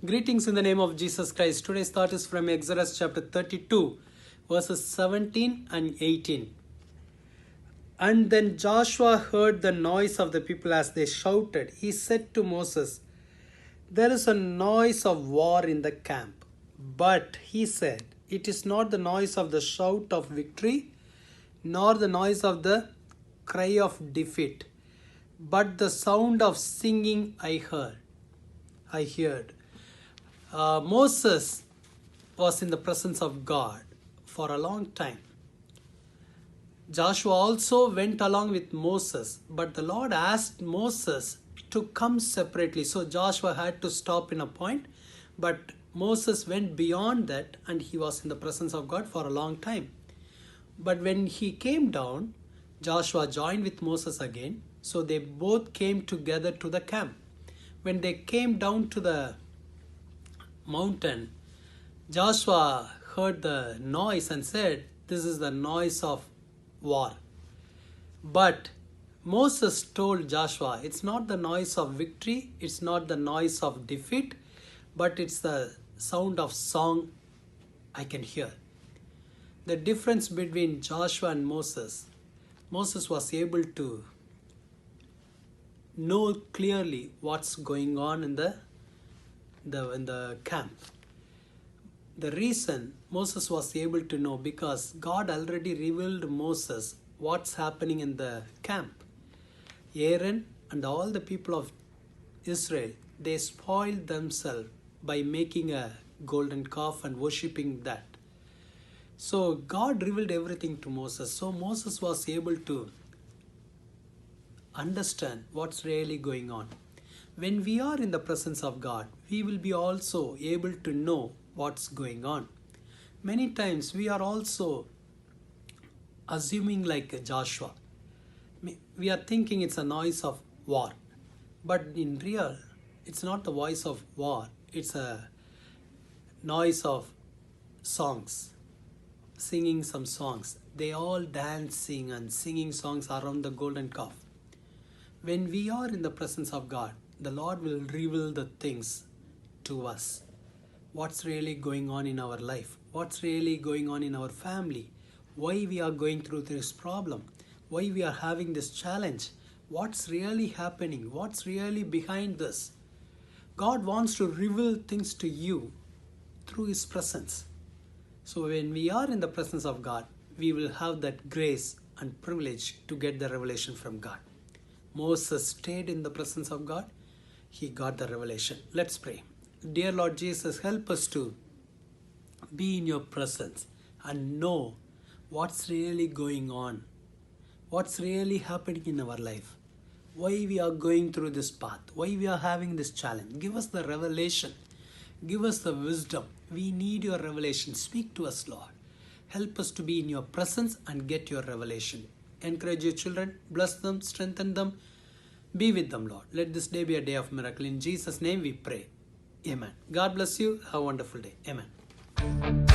Greetings in the name of Jesus Christ. Today's thought is from Exodus chapter 32, verses 17 and 18. And then Joshua heard the noise of the people as they shouted. He said to Moses, "There is a noise of war in the camp." But he said, "It is not the noise of the shout of victory, nor the noise of the cry of defeat, but the sound of singing I heard. Moses was in the presence of God for a long time. Joshua also went along with Moses, but the Lord asked Moses to come separately. So Joshua had to stop in a point, but Moses went beyond that and he was in the presence of God for a long time. But when he came down, Joshua joined with Moses again. So they both came together to the camp. When they came down to the mountain, Joshua heard the noise and said, "This is the noise of war." But Moses told Joshua, it's not the noise of victory, it's not the noise of defeat, but it's the sound of song I can hear. The difference between Joshua and Moses was able to know clearly what's going on in the camp. The reason Moses was able to know, because God already revealed Moses what's happening in the camp. Aaron and all the people of Israel, they spoiled themselves by making a golden calf and worshipping that. So God revealed everything to Moses. So Moses was able to understand what's really going on. When we are in the presence of God, we will be also able to know what's going on. Many times we are also assuming like Joshua. We are thinking it's a noise of war. But in real, it's not the voice of war. It's a noise of songs. Singing some songs. They all dancing and singing songs around the golden calf. When we are in the presence of God, the Lord will reveal the things to us. What's really going on in our life? What's really going on in our family? Why we are going through this problem? Why we are having this challenge? What's really happening? What's really behind this? God wants to reveal things to you through His presence. So when we are in the presence of God, we will have that grace and privilege to get the revelation from God. Moses stayed in the presence of God. He got the revelation. Let's pray. Dear Lord Jesus, help us to be in your presence and know what's really going on. What's really happening in our life. Why we are going through this path. Why we are having this challenge. Give us the revelation. Give us the wisdom. We need your revelation. Speak to us, Lord. Help us to be in your presence and get your revelation. Encourage your children. Bless them. Strengthen them. Be with them, Lord. Let this day be a day of miracle. In Jesus' name we pray. Amen. God bless you. Have a wonderful day. Amen.